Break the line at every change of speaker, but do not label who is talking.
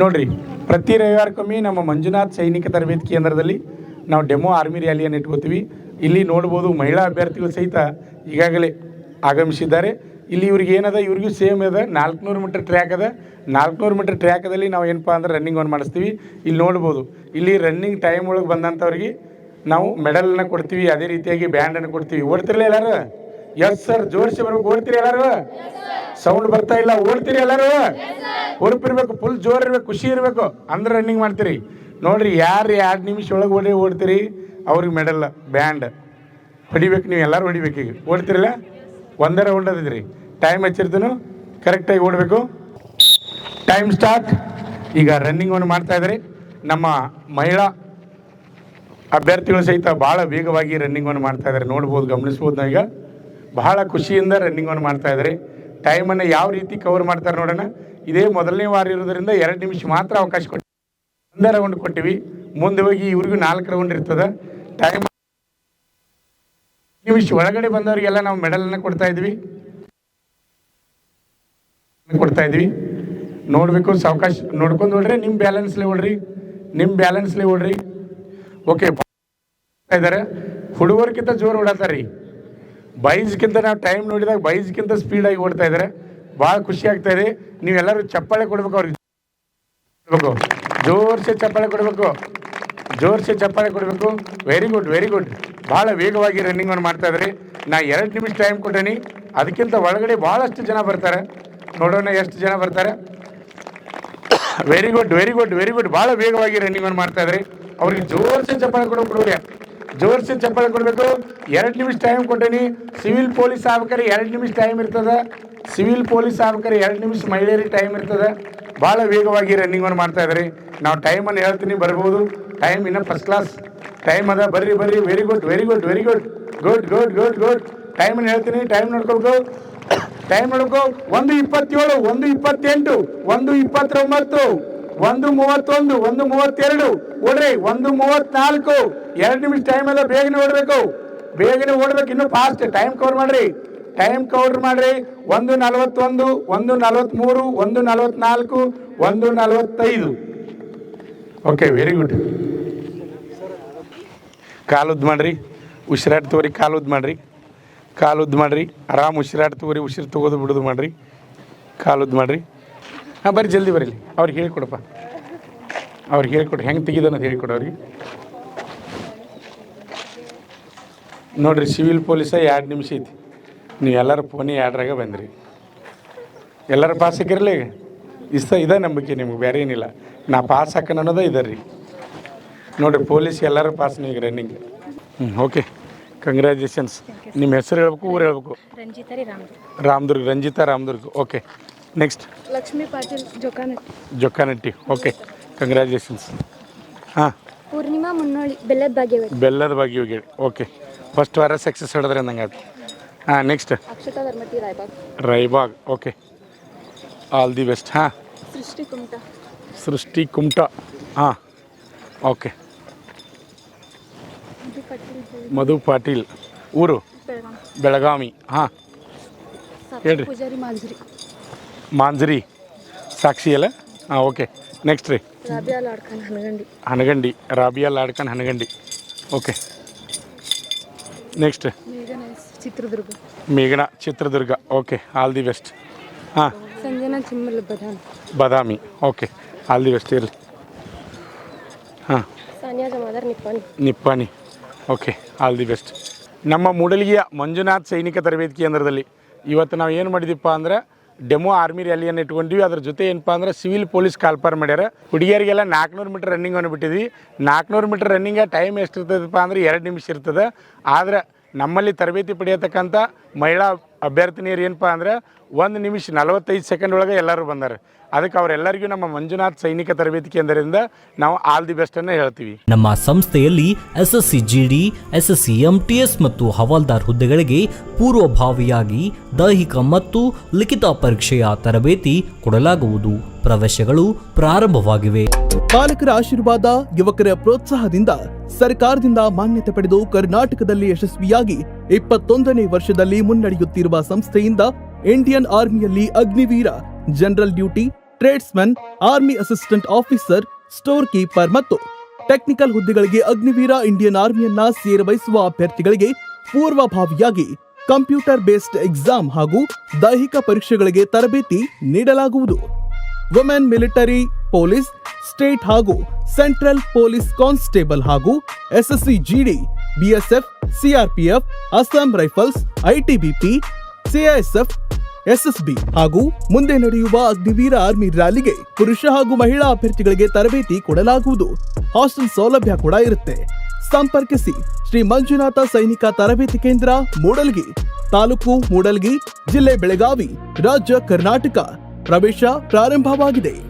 ನೋಡಿರಿ, ಪ್ರತಿ ರವಿವಾರಕ್ಕೊಮ್ಮೆ ನಮ್ಮ ಮಂಜುನಾಥ್ ಸೈನಿಕ ತರಬೇತಿ ಕೇಂದ್ರದಲ್ಲಿ ನಾವು ಡೆಮೋ ಆರ್ಮಿ ರ್ಯಾಲಿಯನ್ನು ಇಟ್ಕೋತೀವಿ. ಇಲ್ಲಿ ನೋಡ್ಬೋದು ಮಹಿಳಾ ಅಭ್ಯರ್ಥಿಗಳು ಸಹಿತ ಈಗಾಗಲೇ ಆಗಮಿಸಿದ್ದಾರೆ. ಇಲ್ಲಿ ಇವ್ರಿಗೆ ಏನದ, ಇವ್ರಿಗೂ ಸೇಮ್ ಅದ, 400 ಮೀಟರ್ ಟ್ರ್ಯಾಕ್ ಅದ. 400 ಮೀಟರ್ ಟ್ರ್ಯಾಕದಲ್ಲಿ ನಾವು ಏನಪ್ಪ ಅಂದ್ರೆ ರನ್ನಿಂಗ್ ಮಾಡಿಸ್ತೀವಿ. ಇಲ್ಲಿ ನೋಡ್ಬೋದು, ಇಲ್ಲಿ ರನ್ನಿಂಗ್ ಟೈಮ್ ಒಳಗೆ ಬಂದಂಥವ್ರಿಗೆ ನಾವು ಮೆಡಲನ್ನು ಕೊಡ್ತೀವಿ. ಅದೇ ರೀತಿಯಾಗಿ ಬ್ಯಾಂಡನ್ನು ಕೊಡ್ತೀವಿ. ಓಡ್ತಿರಲ್ಲ ಎಲ್ಲರೂ? ಎಸ್ ಸರ್, ಜೋಡಿಸಿ ಬರ್ಬೇಕು. ಓಡ್ತೀರಿ ಎಲ್ಲರೂ? ಸೌಂಡ್ ಬರ್ತಾ ಇಲ್ಲ. ಓಡ್ತೀರಿ ಎಲ್ಲರೂ? ಹುರುಪಿರ್ಬೇಕು, ಫುಲ್ ಜೋರು ಇರ್ಬೇಕು, ಖುಷಿ ಇರಬೇಕು, ಅಂದ್ರೆ ರನ್ನಿಂಗ್ ಮಾಡ್ತೀರಿ. ನೋಡಿರಿ, ಯಾರು 2 ನಿಮಿಷ ಒಳಗೆ ಓಡ್ತೀರಿ ಅವ್ರಿಗೆ ಮೆಡಲ್, ಬ್ಯಾಂಡ್ ಹೊಡಿಬೇಕು. ನೀವು ಎಲ್ಲರೂ ಹೊಡಿಬೇಕು. ಈಗ ಓಡ್ತಿರಲ್ಲ? ಒಂದೇ ರೌಂಡ್ ಅದಿದ್ರಿ. ಟೈಮ್ ಹಚ್ಚಿರ್ತೀನು, ಕರೆಕ್ಟಾಗಿ ಓಡಬೇಕು. Time start. ಈಗ ರನ್ನಿಂಗನ್ನು ಮಾಡ್ತಾಯಿದ್ದಾರೆ ನಮ್ಮ ಮಹಿಳಾ ಅಭ್ಯರ್ಥಿಗಳು ಸಹಿತ ಭಾಳ ವೇಗವಾಗಿ ರನ್ನಿಂಗನ್ನು ಮಾಡ್ತಾಯಿದ್ದಾರೆ. ನೋಡ್ಬೋದು, ಗಮನಿಸ್ಬೋದು. ನಾವು ಈಗ ಬಹಳ ಖುಷಿಯಿಂದ ರನ್ನಿಂಗನ್ನು ಮಾಡ್ತಾಯಿದ್ದಾರೆ. ಟೈಮನ್ನು ಯಾವ ರೀತಿ ಕವರ್ ಮಾಡ್ತಾರೆ ನೋಡೋಣ. ಇದೇ ಮೊದಲನೇ ವಾರ ಇರೋದ್ರಿಂದ 2 ನಿಮಿಷ ಮಾತ್ರ ಅವಕಾಶ ಕೊಟ್ಟು ಒಂದೇ ರೌಂಡ್ ಕೊಟ್ಟಿವಿ. ಮುಂದೆ ಹೋಗಿ ಇವ್ರಿಗೂ 4 ರೌಂಡ್ ಇರ್ತದೆ. ಟೈಮ್ ನಿಮಿಷ ಒಳಗಡೆ ಬಂದವರಿಗೆಲ್ಲ ನಾವು ಮೆಡಲನ್ನು ಕೊಡ್ತಾ ಇದ್ವಿ. ನೋಡಬೇಕು, ಸಾವಕಾಶ ನೋಡ್ಕೊಂಡು ನೋಡ್ರಿ. ನಿಮ್ಮ ಬ್ಯಾಲೆನ್ಸ್ಲೇ ಓಡ್ರಿ, ಓಡ್ರಿ. ಓಕೆ, ಇದ್ದಾರೆ. ಹುಡುಗರ್ಕಿಂತ ಜೋರು ಓಡಾತಾರೆ ರೀ. ಬೈಸ್ಗಿಂತ ನಾವು ಟೈಮ್ ನೋಡಿದಾಗ ಬೈಸ್ಗಿಂತ ಸ್ಪೀಡಾಗಿ ಓಡ್ತಾ ಇದ್ದಾರೆ. ಭಾಳ ಖುಷಿ ಆಗ್ತಾ ಇದೆ. ನೀವೆಲ್ಲರೂ ಚಪ್ಪಾಳೆ ಕೊಡ್ಬೇಕು ಅವ್ರಿಗೆ. ಜೋರ್ಸೆ ಚಪ್ಪಾಳೆ ಕೊಡಬೇಕು. Very good. ಭಾಳ ವೇಗವಾಗಿ ರನ್ನಿಂಗನ್ನು ಮಾಡ್ತಾ ಇದ್ದಾರೆ. ನಾ 2 ನಿಮಿಷ ಟೈಮ್ ಕೊಟ್ಟೇನಿ. ಅದಕ್ಕಿಂತ ಒಳಗಡೆ ಭಾಳಷ್ಟು ಜನ ಬರ್ತಾರೆ. ನೋಡೋಣ ಎಷ್ಟು ಜನ ಬರ್ತಾರೆ. Very good. ಭಾಳ ವೇಗವಾಗಿ ರನ್ನಿಂಗನ್ನು ಮಾಡ್ತಾ ಇದ್ದಾರೆ. ಅವ್ರಿಗೆ ಜೋರ್ಸೆ ಚಪ್ಪಾಳೆ ಕೊಡಬೇಕು. 2 ನಿಮಿಷ ಟೈಮ್ ಕೊಟ್ಟೇನಿ. ಸಿವಿಲ್ ಪೊಲೀಸ್ ಆಗ್ಬೇಕಾದ್ರೆ 2 ನಿಮಿಷ ಟೈಮ್ ಇರ್ತದೆ. 2 ನಿಮಿಷ ಮಹಿಳೆಯರಿಗೆ ಟೈಮ್ ಇರ್ತದೆ. ಭಾಳ ವೇಗವಾಗಿ ರನ್ನಿಂಗನ್ನು ಮಾಡ್ತಾ ಇದ್ದಾರೆ. ನಾವು ಟೈಮನ್ನು ಹೇಳ್ತೀನಿ, ಬರ್ಬೋದು. ಟೈಮ್ ಇನ್ನು ಫಸ್ಟ್ ಕ್ಲಾಸ್ ಟೈಮ್ ಅದ. ಬರ್ರಿ. Very good. ಟೈಮನ್ನು ಹೇಳ್ತೀನಿ. ಟೈಮ್ ನೋಡ್ಕೋಬೇಕು. 1:27, 1:28, 1:29, 1:31, 1:32 ಓಡ್ರಿ. 1:34. 2 ನಿಮಿಷ ಟೈಮ್ ಅದ. ಬೇಗನೆ ಓಡಬೇಕು. ಇನ್ನೂ ಫಾಸ್ಟ್ ಟೈಮ್ ಕವರ್ ಮಾಡ್ರಿ. 1:41, 1:43, 1:44, 1:45. Okay, very good. ಕಾಲು ಉದ್ದ ಮಾಡ್ರಿ. ಉಸಿರಾಟ ತಗೋರಿ. ಕಾಲು ಉದ್ದ ಮಾಡ್ರಿ. ಆರಾಮ್ ಉಸಿರಾಟ ತಗೋರಿ. ಉಸಿರು ತಗೋದು ಬಿಡೋದು ಮಾಡ್ರಿ. ಕಾಲು ಉದ್ದ ಮಾಡ್ರಿ. ಹಾಂ, ಬರ್ರಿ, ಜಲ್ದಿ ಬರೀಲಿ. ಅವ್ರಿಗೆ ಹೇಳಿಕೊಡಪ್ಪ. ಹೆಂಗೆ ತೆಗಿದನ್ನೋದು ಹೇಳಿಕೊಡು ಅವ್ರಿಗೆ. ನೋಡಿರಿ, ಸಿವಿಲ್ ಪೊಲೀಸ 2 ನಿಮಿಷ ಐತಿ. ನೀವು ಎಲ್ಲರೂ ಫೋನಿ 2ರಾಗ ಬಂದ್ರಿ. ಎಲ್ಲರೂ ಪಾಸ್ ಹಾಕಿರಲ್ಲ. ಈಗ ಇದೇ ನಂಬಿಕೆ ನಿಮ್ಗೆ, ಬೇರೆ ಏನಿಲ್ಲ. ನಾ ಪಾಸ್ ಹಾಕೋಣ ಅನ್ನೋದೇ ಇದೆ ರೀ. ನೋಡಿರಿ, ಪೊಲೀಸ್ ಎಲ್ಲರೂ ಪಾಸ್. ಈಗ ರನ್ನಿಂಗ್. Okay, congratulations. ನಿಮ್ಮ ಹೆಸರು ಹೇಳ್ಬೇಕು, ಊರು ಹೇಳ್ಬೇಕು. Ranjita Ramdurg. Okay, next
Lakshmi Patil
Jokkanatti. Okay, congratulations. ಹಾಂ,
ಪೂರ್ಣಿಮಾ ಮುನ್ನೋಳಿ ಬೆಲ್ಲದ ಭಾಗ್ಯವಾಗಿ. ಓಕೆ, ಫಸ್ಟ್ ವಾರ ಸಕ್ಸಸ್ ಹಿಡಿದ್ರೆ ಅಂದಂಗೆ ಆಯ್ತು. ಹಾಂ, next Akshata Dharmati
Raibag. Okay, all the best. ಹಾಂ, ಸೃಷ್ಟಿ ಕುಮಟಾ. ಹಾಂ, ಓಕೆ. ಮಧು ಪಾಟೀಲ್, ಊರು ಬೆಳಗಾವಿ. ಹಾಂ, ಹೇಳ್ರಿ. ಮಾಂಜ್ರಿ ಸಾಕ್ಷಿ ಅಲ್ಲ? ಹಾಂ, ಓಕೆ. ನೆಕ್ಸ್ಟ್ ರೀ ಹನಗಂಡಿ. ರಾಬಿಯಾ ಲಾಡ್ಕನ್ ಹನಗಂಡಿ. ಓಕೆ, ನೆಕ್ಸ್ಟ್ ಮೇಘನಾ Chitradurga. Okay, all the best. ಹಾಂ, Badami. Okay, all the best ಇರಲಿ. ಹಾಂ, Nippani. Okay, all the best. ನಮ್ಮ ಮೂಡಲಗಿಯ ಮಂಜುನಾಥ್ ಸೈನಿಕ ತರಬೇತಿ ಕೇಂದ್ರದಲ್ಲಿ ಇವತ್ತು ನಾವು ಏನು ಮಾಡಿದ್ದೀಪ್ಪ ಅಂದ್ರೆ ಡೆಮೋ ಆರ್ಮಿ ರ್ಯಾಲಿಯನ್ನು ಇಟ್ಕೊಂಡಿವಿ. ಅದ್ರ ಜೊತೆ ಏನಪ್ಪ ಅಂದ್ರೆ ಸಿವಿಲ್ ಪೊಲೀಸ್ ಕಾಲ್ಪಾರ್ ಮಾಡ್ಯಾರ. ಹುಡುಗಿಯರಿಗೆಲ್ಲ 400 ಮೀಟರ್ ರನ್ನಿಂಗನ್ನು ಬಿಟ್ಟಿದ್ವಿ. 400 ಮೀಟರ್ ರನ್ನಿಂಗ ಟೈಮ್ ಎಷ್ಟು ಇರ್ತದಪ್ಪ ಅಂದ್ರೆ 2 ನಿಮಿಷ ಇರ್ತದೆ. ಆದರೆ ನಮ್ಮಲ್ಲಿ ತರಬೇತಿ ಪಡೆಯತಕ್ಕಂಥ ಮಹಿಳಾ ಅಭ್ಯರ್ಥಿನಿಯರು ಏನಪ್ಪ ಅಂದ್ರೆ 1 ನಿಮಿಷ 45 ಸೆಕೆಂಡ್ ಒಳಗೆ ಎಲ್ಲರೂ ಬಂದಾರೆ. ಅದಕ್ಕೆ ಅವರೆಲ್ಲರಿಗೂ ನಮ್ಮ ಮಂಜುನಾಥ್ ಸೈನಿಕ ತರಬೇತಿ ಕೇಂದ್ರದಿಂದ ನಾವು ಆಲ್ ದಿ ಬೆಸ್ಟ್ ಅನ್ನು ಹೇಳ್ತೀವಿ.
ನಮ್ಮ ಸಂಸ್ಥೆಯಲ್ಲಿ SSC GD, SSC MTS ಮತ್ತು ಹವಾಲ್ದಾರ್ ಹುದ್ದೆಗಳಿಗೆ ಪೂರ್ವಭಾವಿಯಾಗಿ ದೈಹಿಕ ಮತ್ತು ಲಿಖಿತ ಪರೀಕ್ಷೆಯ ತರಬೇತಿ ಕೊಡಲಾಗುವುದು. ಪ್ರವೇಶಗಳು ಪ್ರಾರಂಭವಾಗಿವೆ.
ಪಾಲಕರ ಆಶೀರ್ವಾದ, ಯುವಕರ ಪ್ರೋತ್ಸಾಹದಿಂದ ಸರ್ಕಾರದಿಂದ ಮಾನ್ಯತೆ ಪಡೆದು ಕರ್ನಾಟಕದಲ್ಲಿ ಯಶಸ್ವಿಯಾಗಿ 21ನೇ ವರ್ಷದಲ್ಲಿ ಮುನ್ನಡೆಯುತ್ತಿರುವ ಸಂಸ್ಥೆಯಿಂದ ಇಂಡಿಯನ್ ಆರ್ಮಿಯಲ್ಲಿ Agniveer, general duty, tradesman, army assistant officer, store keeper ಮತ್ತು ಟೆಕ್ನಿಕಲ್ ಹುದ್ದೆಗಳಿಗೆ ಅಗ್ನಿವೀರ ಇಂಡಿಯನ್ ಆರ್ಮಿಯನ್ನ ಸೇರಬಯಸುವ ಅಭ್ಯರ್ಥಿಗಳಿಗೆ ಪೂರ್ವಭಾವಿಯಾಗಿ ಕಂಪ್ಯೂಟರ್ ಬೇಸ್ಡ್ ಎಕ್ಸಾಮ್ ಹಾಗೂ ದೈಹಿಕ ಪರೀಕ್ಷೆಗಳಿಗೆ ತರಬೇತಿ ನೀಡಲಾಗುವುದು. ವುಮೆನ್ ಮಿಲಿಟರಿ, ಪೊಲೀಸ್, ಸ್ಟೇಟ್ ಹಾಗೂ ಸೆಂಟ್ರಲ್ ಪೊಲೀಸ್ ಕಾನ್ಸ್ಟೇಬಲ್ ಹಾಗೂ SSC GD, BSF, CRPF, Assam rifles, ITBP, CISF, SSB ಹಾಗೂ ಮುಂದೆ ನಡೆಯುವ ಅಗ್ನಿವೀರ ಆರ್ಮಿ ರ್ಯಾಲಿಗೆ ಪುರುಷ ಹಾಗೂ ಮಹಿಳಾ ಅಭ್ಯರ್ಥಿಗಳಿಗೆ ತರಬೇತಿ ಕೊಡಲಾಗುವುದು. ಹಾಸ್ಟೆಲ್ ಸೌಲಭ್ಯ ಕೂಡ ಇರುತ್ತೆ. ಸಂಪರ್ಕಿಸಿ ಶ್ರೀ ಮಂಜುನಾಥ ಸೈನಿಕ ತರಬೇತಿ ಕೇಂದ್ರ, ಮೂಡಲ್ಗಿ, ತಾಲೂಕು ಮೂಡಲ್ಗಿ, ಜಿಲ್ಲೆ ಬೆಳಗಾವಿ, ರಾಜ್ಯ ಕರ್ನಾಟಕ. ಪ್ರವೇಶ ಪ್ರಾರಂಭವಾಗಿದೆ.